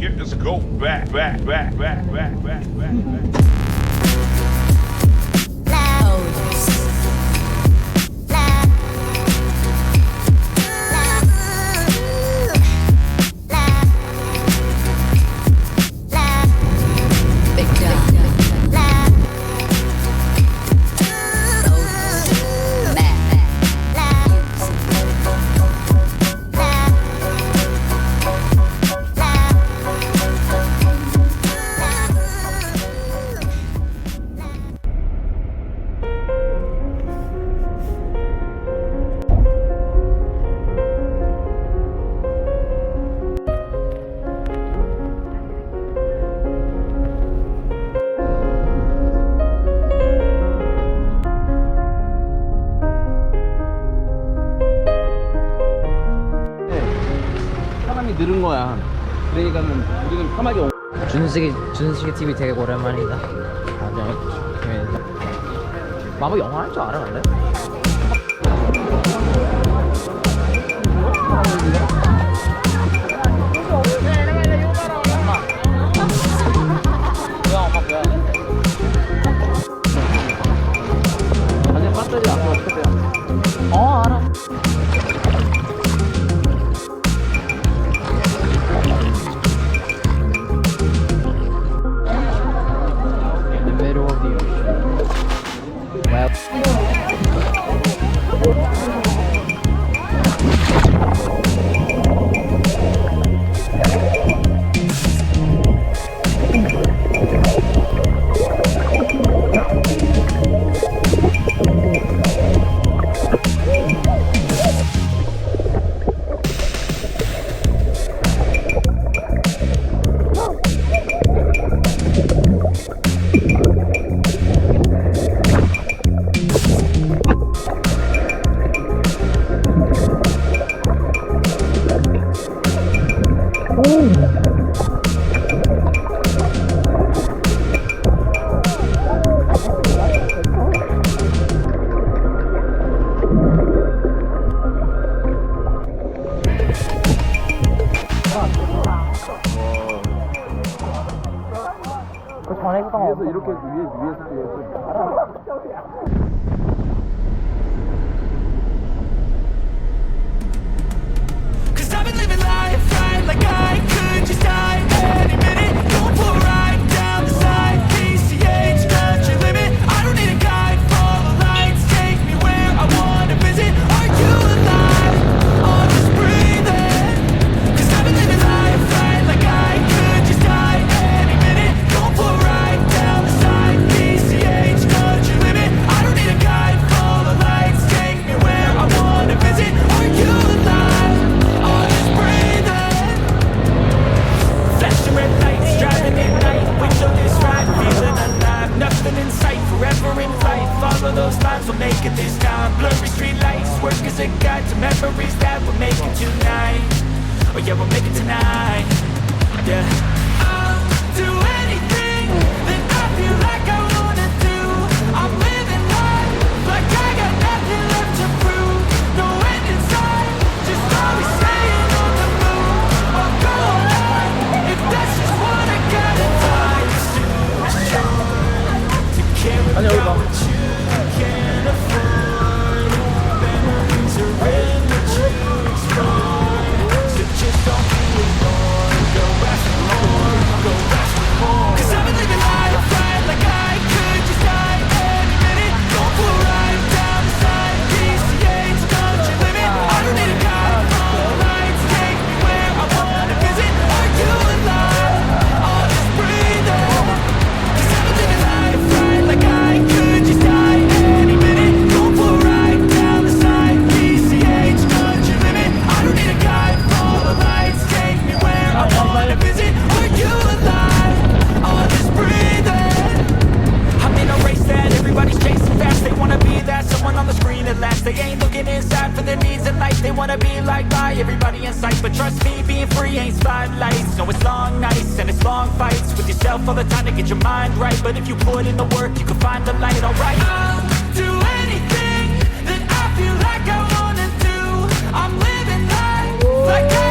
Let's go back. 늘은 거야. 그러니까는 우리는 까마귀 준식이 TV 되게 오랜만이다. 마법 영화 할 줄 알아 근데? 아니 배터리 앞으로 어떻게 돼요? 알아. Middle of the ocean. 위에서 이렇게 위에서 Cause I've been living life right like I could just die any minute. Going for a ride down the side. PCH, country limit. I don't need a guide, follow lights. Take me where I wanna visit. Are you alive? Or just breathing? Cause I've been living life right like I could just die any minute. Going for a ride down the side. PCH, country limit. I don't need a guide, follow lights. Take me where I wanna visit. Are you alive? Or just breathing? Flashing red lights, driving at night. Window this ride, feeling alive. Nothing in sight, forever in flight. Follow those lines, we'll make it this time. Blurry street lights, work as a guide to memories that we'll make it tonight. Oh yeah, we'll make it tonight. Yeah. I'll do anything that I feel like I wanna do. I'm living life like I got nothing left to prove. No end in sight, just always staying on the move. I'll go alive if that's just what I gotta die. It's too strong to carry out what you can't afford. Memories are in what you explore, so just don't be ignored. Go ask for more, go ask for more. Cause I've been living life right like I could just die any minute. Going for a ride down the side. PCH, country limit. I don't need a guide, follow lights. Take me where I wanna visit. Are you alive? Or just breathing? Cause I've been living life right like I could just die any minute. Going for a ride down the side. PCH, country limit. I don't need a guide, follow lights. Take me where I wanna visit. Are you alive? Or just breathing? I'm in a race that everybody's chasing fast. They wanna be that someone on the screen at last. They ain't looking inside for their needs in life. They wanna be like by everybody in sight. But trust me, being free ain't spotlights. No, it's long nights and it's long fights with yourself all the time to get your mind right. But if you put in the work, you can find the light, alright. I'll do anything that I feel like I wanna do. I'm living life like I